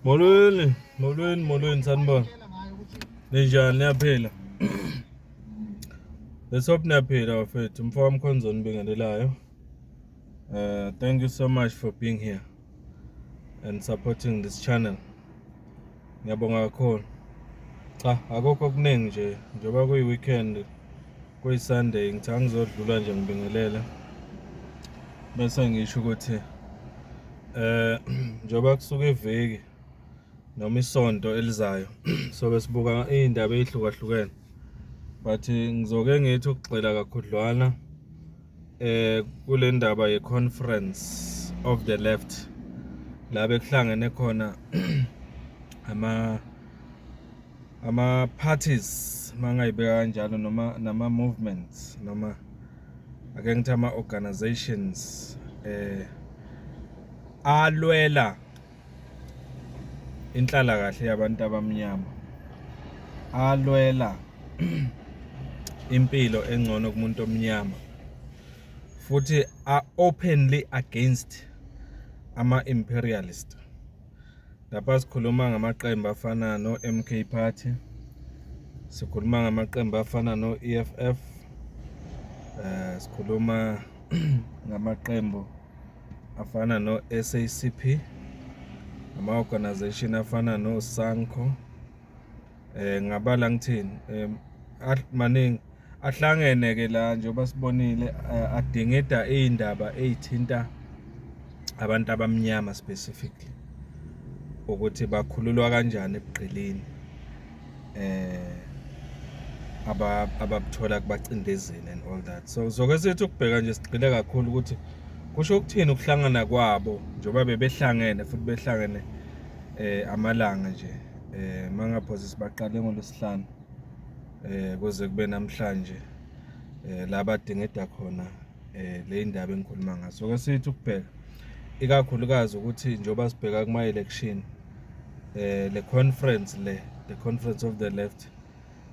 Molweni sanibona. Ninjani niyaphila? Let's hope niyaphila bafethu. Mfowethu Mkhonzweni ngibingelelayo. Thank you so much for being here and supporting this channel. Ngiyabonga kakhulu. Cha, akukho okuningi nje njengoba kuyi weekend, kuyi Sunday, ngithi angizodlula nje ngibingelele. Bese ngisho ukuthi njengoba kusuka iviki noma isonto elizayo sobe sibuka izindaba ezihlukahlukene, but ngizoke ngithi ukugxila kakhudlwana kule ndaba ye conference of the left la bekuhlangene khona ama parties mangayibeka kanjalo noma nama movements noma ake ngithi ama organizations alwela inhlala kahle yabantu abamnyama, alwela impilo engcono kumuntu omnyama, futhi are openly against ama imperialist. Lapha sikhuluma ngamaqembu afana no MK Party, sikhuluma ngamaqembu afana no EFF, sikhuluma ngamaqembu afana no SACP, ama organization afana no SANCO, ngabala ngithini maningi ahlangene ke la njengoba sibonile, adingida izindaba ezithinta abantu abamnyama specifically ukuthi bakhululwa kanjani ebuqilini ababuthola kubacindezeli and all that. So zoke sethu ukubheka nje sigxile kakhulu ukuthi kusho ukuthini ukuhlangana kwabo njengoba bebehlangene futhi behlangene amalanga nje mangaphosi sibaqale ngoLwesihlanu kuze kube namhlanje la badingida khona le indaba engikhuluma ngazo. Soke sithi ukubheka ikakhulukazi ukuthi njengoba sibheka kuma election le conference the conference of the left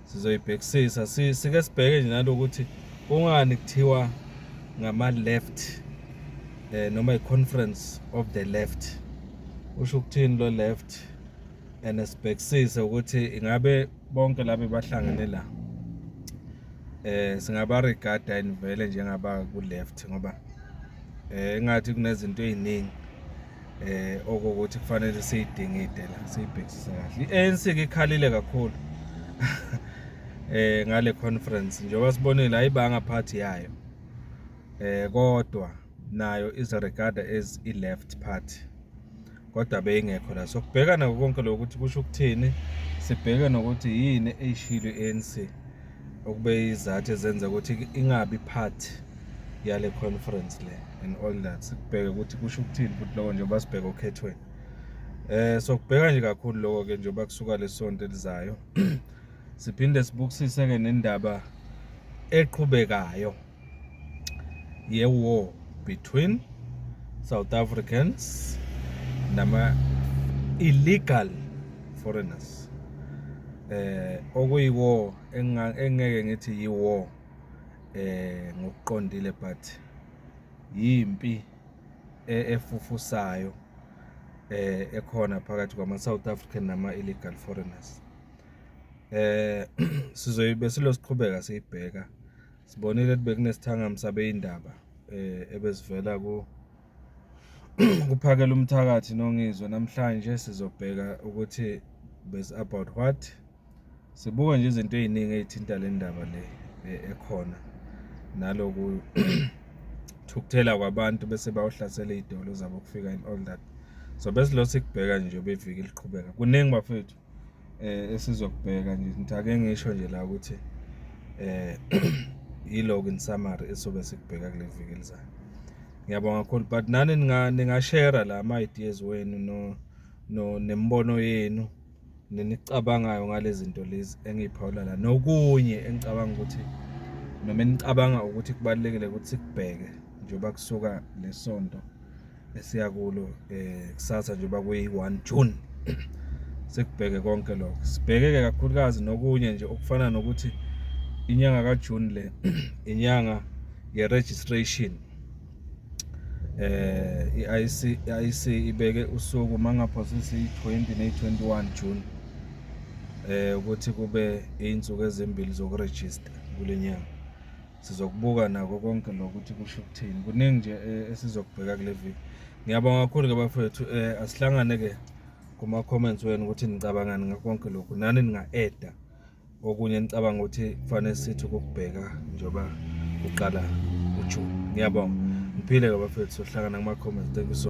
sizoyibhekisisa, sike sibheke nje nalokuthi kungani kuthiwa ngama left noma i-conference of the left, usho ukuthini lo left, and sibhekisise ukuthi ingabe bonke labo bahlangene la singaba regard yini vele njengaba ku left, ngoba engathi kunezinto eziningi okuthi kufanele siyidingide la siyibhekisise kahle. I-ANC ke ikhalile kakhulu ngale conference njengoba sibonile ayibanga party yayo, kodwa nayo is regarded as a left party, kodwa beyingekho la. So kubhekana konke lokho ukuthi kusho ukuthini, sibheke nokuthi yini eyishilo i-ANC okube izathu ezenza ukuthi ingabi part yale conference le and all that. Sibheke ukuthi kusho ukuthini futhi lokho njengoba sibheka okhethweni. So kubheka nje kakhulu lokho ke njengoba kusuka lesonto elizayo siphinde sibukisise ke nendaba eqhubekayo ye war between South Africans nama illegal foreigners, okuyi-war engeke ngithi yi-war ngokuqondile, but yimpi efufusayo ekhona phakathi kwama South African nama illegal foreigners. Sizoyibe silosiqhubeka siyibheka, sibonile ukuthi bekunesithangamsa beindaba ebesivela kuphakela umthakathi nongizwe. Namhlanje sizobheka ukuthi bes about what, sibuka nje izinto eziningi ezithinta le ndaba le ekhona, naloku thukuthela kwabantu bese bayohlasela izidolo zabo kufika and all that. So bese lo sikubheka nje beviki liqhubeka kuningi bafethu esizokubheka nje. Ngithake ngisho nje la ukuthi yiloko in summary esobe sikubheka kule viki elizayo. Ngiyabonga kakhulu, but nani ningashare la ama ideas wenu no nembono yenu nenicabangayo ngalezi zinto lezi engiyiphawula la, nokunye engicabanga ukuthi noma enicabanga ukuthi kubalekile ukuthi sikubheke njengoba kusuka lesonto esiya kulo kusasa njengoba kuyi 1 June. Sikubheke konke lokho, sibhekeke kakhulukazi nokunye nje okufana nokuthi inyanga kaJune le inyanga ye registration i-IC ibeke usuku mangaphosisi 20 ne-21 June ukuthi kube insuku ezimbili zokurejista kule nyanga. Sizokubuka nako konke lokuthi kusho ukuthini. Kuningi nje esizokubheka kule viki. Ngiyabonga kakhulu ke bafethu, asihlangane ke kuma comments wenu ukuthi nicabangani ngakho konke lokhu. Nani ninga-add okunye nicabanga ukuthi kufanele sithi ukubheka njoba uqala uJune. Ngiyabonga. Ngiphile ke bafethu, sohlangana kuma comments. Thank you so